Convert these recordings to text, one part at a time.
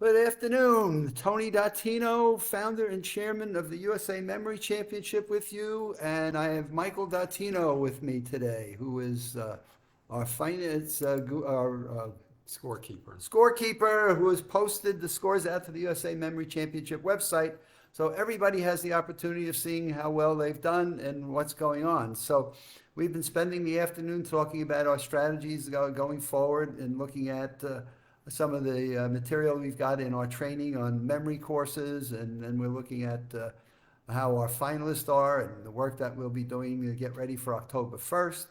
Good afternoon. Tony Dottino, founder and chairman of the USA Memory Championship with you. And I have Michael Dottino with me today, who is our finance, our Scorekeeper. scorekeeper who has posted the scores out to the USA Memory Championship website. So everybody has the opportunity of seeing how well they've done and what's going on. So we've been spending the afternoon talking about our strategies going forward and looking at some of the material we've got in our training on memory courses, and then we're looking at how our finalists are and the work that we'll be doing to get ready for October 1st.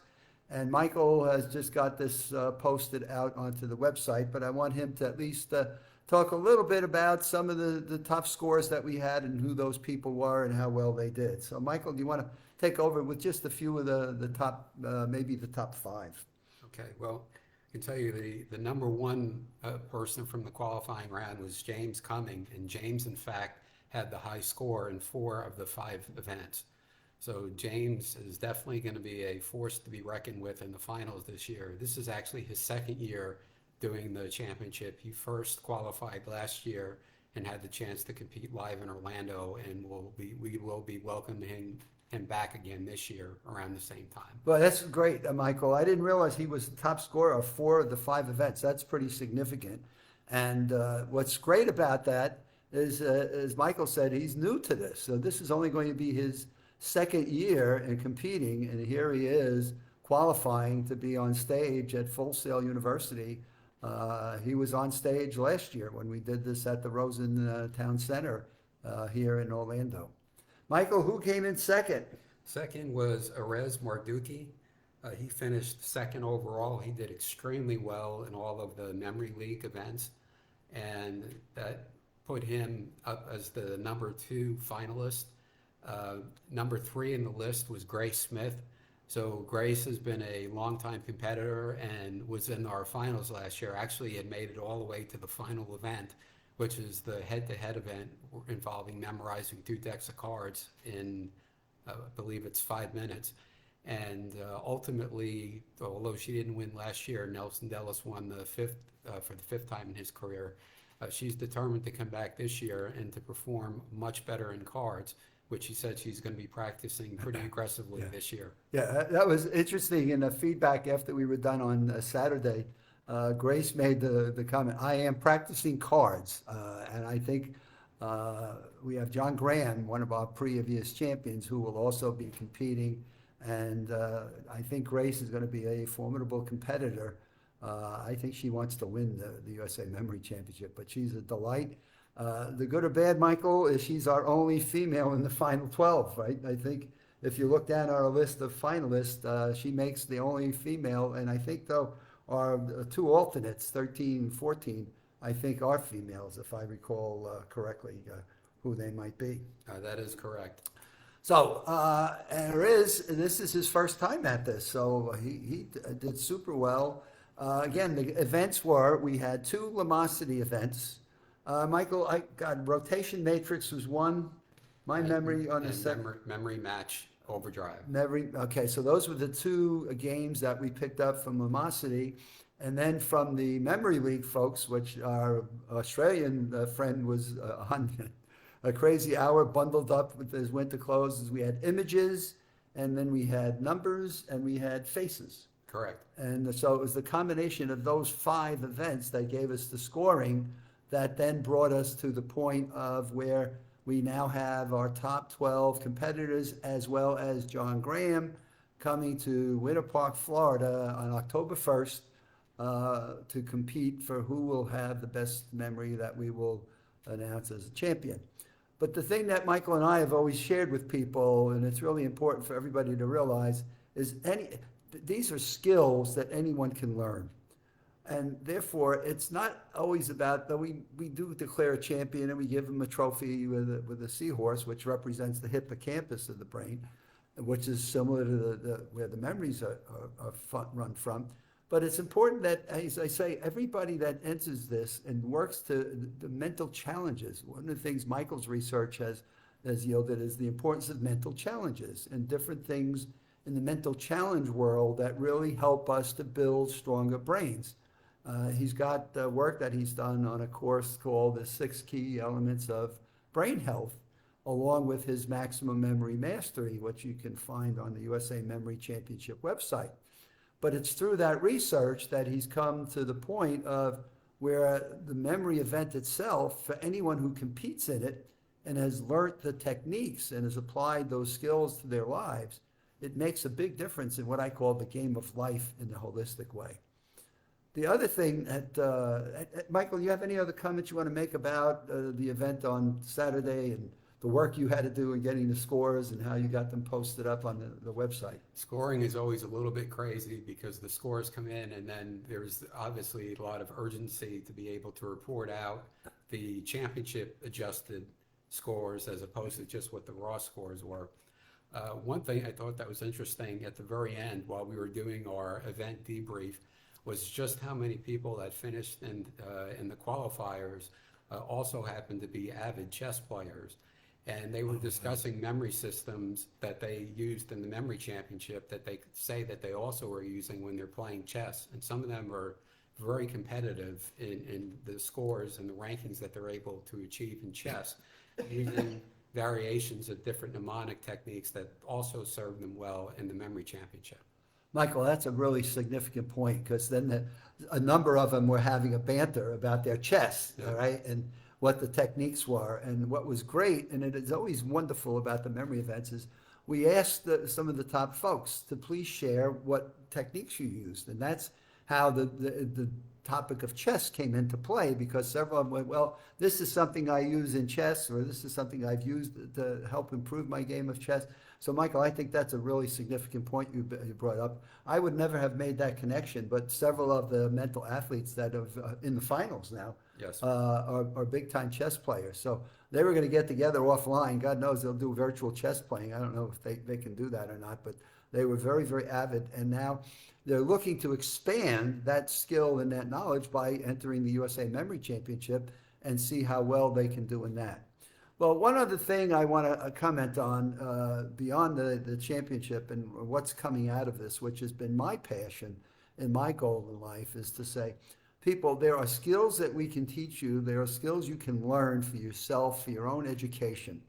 And Michael has just got this posted out onto the website, but I want him to at least talk a little bit about some of the top scores that we had and who those people were and how well they did. So, Michael, do you want to take over with just a few of the top, maybe the top five? Okay, well, I can tell you the number one person from the qualifying round was James Cumming, and James, in fact, had the high score in 4 of the 5 events. So James is definitely going to be a force to be reckoned with in the finals this year. This is actually his second year doing the championship. He first qualified last year and had the chance to compete live in Orlando, and we will be welcoming him back again this year around the same time. Well, that's great, Michael. I didn't realize he was the top scorer of 4 of the 5 events. That's pretty significant. And what's great about that is, as Michael said, he's new to this. So this is only going to be his second year in competing, and here he is qualifying to be on stage at Full Sail University. He was on stage last year when we did this at the Rosen Town Center here in Orlando. Michael, who came in second? Second was Erez Marduki. He finished second overall. He did extremely well in all of the Memory League events, and that put him up as the number 2 finalist. Number 3 in the list was Grace Smith. So Grace has been a longtime competitor and was in our finals last year. Actually, had made it all the way to the final event, which is the head-to-head event involving memorizing 2 decks of cards in, I believe it's 5 minutes. And ultimately, although she didn't win last year, Nelson Dellis won for the 5th time in his career. She's determined to come back this year and to perform much better in cards, which she said she's going to be practicing pretty aggressively this year. Yeah, that was interesting. In the feedback after we were done on Saturday, Grace made the comment, I am practicing cards. And I think we have John Graham, one of our previous champions, who will also be competing. And I think Grace is going to be a formidable competitor. I think she wants to win the USA Memory Championship, but she's a delight. The good or bad, Michael, is she's our only female in the final 12, right? I think if you look down our list of finalists, she makes the only female, and I think, though, our 2 alternates, 13, 14, I think are females, if I recall correctly, who they might be. That is correct. So, and this is his first time at this, so he did super well. Again, the events we had 2 Lumosity events. Michael, rotation matrix was one. My memory on the second. Memory match overdrive. Okay, so those were the 2 games that we picked up from Lumosity. And then from the Memory League folks, which our Australian friend was on a crazy hour, bundled up with his winter clothes. We had images, and then we had numbers, and we had faces. Correct. And so it was the combination of those 5 events that gave us the scoring that then brought us to the point of where we now have our top 12 competitors, as well as John Graham, coming to Winter Park, Florida on October 1st to compete for who will have the best memory that we will announce as a champion. But the thing that Michael and I have always shared with people, and it's really important for everybody to realize, is these are skills that anyone can learn. And therefore, it's not always about, though we do declare a champion and we give them a trophy with a seahorse, which represents the hippocampus of the brain, which is similar to where the memories are run from. But it's important that, as I say, everybody that enters this and works to the mental challenges. One of the things Michael's research has yielded is the importance of mental challenges and different things in the mental challenge world that really help us to build stronger brains. He's got work that he's done on a course called the 6 Key Elements of Brain Health, along with his Maximum Memory Mastery, which you can find on the USA Memory Championship website. But it's through that research that he's come to the point of where the memory event itself, for anyone who competes in it and has learned the techniques and has applied those skills to their lives, it makes a big difference in what I call the game of life in a holistic way. The other thing that, Michael, you have any other comments you want to make about the event on Saturday and the work you had to do in getting the scores and how you got them posted up on the website? Scoring is always a little bit crazy because the scores come in and then there's obviously a lot of urgency to be able to report out the championship adjusted scores as opposed to just what the raw scores were. One thing I thought that was interesting at the very end while we were doing our event debrief was just how many people that finished in the qualifiers also happened to be avid chess players. And they were discussing memory systems that they used in the memory championship that they could say that they also are using when they're playing chess. And some of them are very competitive in the scores and the rankings that they're able to achieve in chess, using variations of different mnemonic techniques that also serve them well in the memory championship. Michael, that's a really significant point because then a number of them were having a banter about their chess, Yeah. all right, and what the techniques were. And what was great, and it is always wonderful about the memory events, is we asked some of the top folks to please share what techniques you used. And that's how the topic of chess came into play, because several of them went, well, this is something I use in chess, or this is something I've used to help improve my game of chess. So, Michael, I think that's a really significant point you brought up. I would never have made that connection, but several of the mental athletes that are in the finals now Yes. are big-time chess players. So they were going to get together offline. God knows they'll do virtual chess playing. I don't know if they can do that or not, but they were very, very avid. And now they're looking to expand that skill and that knowledge by entering the USA Memory Championship and see how well they can do in that. Well, one other thing I want to comment on beyond the championship and what's coming out of this, which has been my passion and my goal in life, is to say, people, there are skills that we can teach you. There are skills you can learn for yourself, for your own education,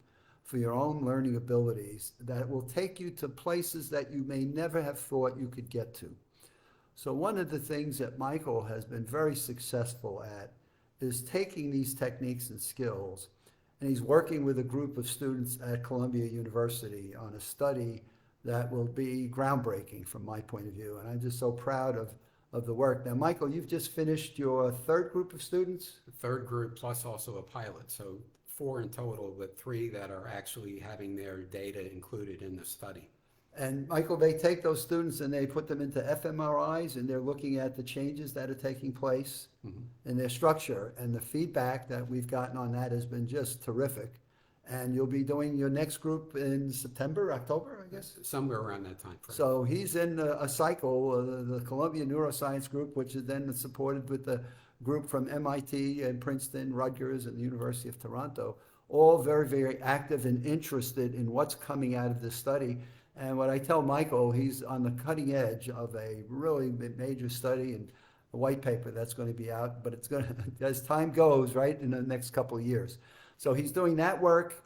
for your own learning abilities that will take you to places that you may never have thought you could get to. So one of the things that Michael has been very successful at is taking these techniques and skills, and he's working with a group of students at Columbia University on a study that will be groundbreaking from my point of view. And I'm just so proud of the work. Now, Michael, you've just finished your third group of students? The third group plus also a pilot. So 4 in total, but 3 that are actually having their data included in the study. And Michael, they take those students and they put them into fMRIs and they're looking at the changes that are taking place in their structure. And the feedback that we've gotten on that has been just terrific. And you'll be doing your next group in September, October, I guess? Somewhere around that time frame. So he's in a cycle, the Columbia Neuroscience Group, which is then supported with the group from MIT and Princeton, Rutgers, and the University of Toronto, all very, very active and interested in what's coming out of this study. And what I tell Michael, he's on the cutting edge of a really major study and a white paper that's going to be out, but it's going to, as time goes, right, in the next couple of years. So he's doing that work.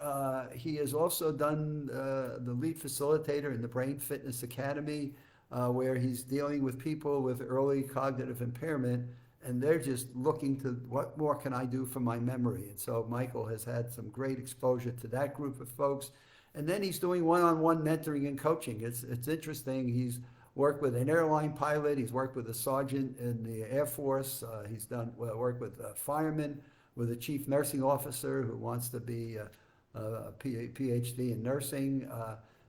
He has also done the lead facilitator in the Brain Fitness Academy, where he's dealing with people with early cognitive impairment, and they're just looking to what more can I do for my memory. And so Michael has had some great exposure to that group of folks. And then he's doing one-on-one mentoring and coaching. It's interesting. He's worked with an airline pilot. He's worked with a sergeant in the Air Force. He's done work with firemen, with a chief nursing officer who wants to be a PhD in nursing.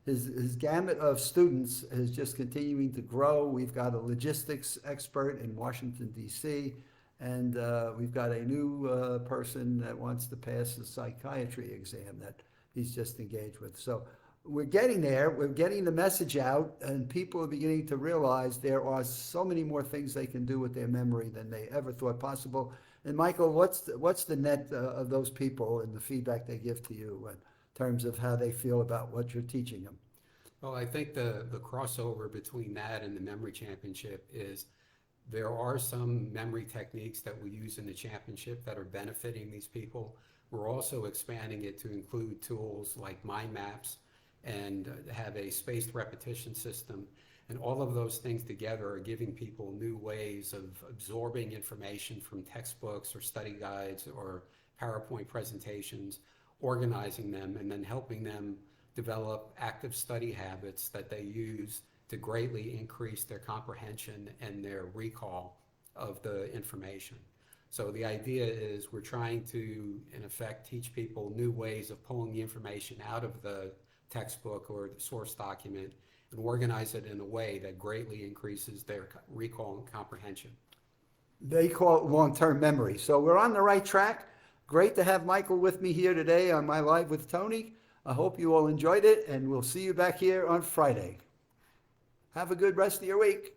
His gamut of students is just continuing to grow. We've got a logistics expert in Washington, D.C., and we've got a new person that wants to pass the psychiatry exam that he's just engaged with. So we're getting there. We're getting the message out, and people are beginning to realize there are so many more things they can do with their memory than they ever thought possible. And Michael, what's the net of those people and the feedback they give to you in terms of how they feel about what you're teaching them? Well, I think the crossover between that and the memory championship is There are some memory techniques that we use in the championship that are benefiting these people. We're also expanding it to include tools like mind maps and have a spaced repetition system. And all of those things together are giving people new ways of absorbing information from textbooks or study guides or PowerPoint presentations, organizing them, and then helping them develop active study habits that they use to greatly increase their comprehension and their recall of the information. So the idea is we're trying to, in effect, teach people new ways of pulling the information out of the textbook or the source document and organize it in a way that greatly increases their recall and comprehension. They call it long-term memory. So we're on the right track. Great to have Michael with me here today on my Live with Tony. I hope you all enjoyed it, and we'll see you back here on Friday. Have a good rest of your week.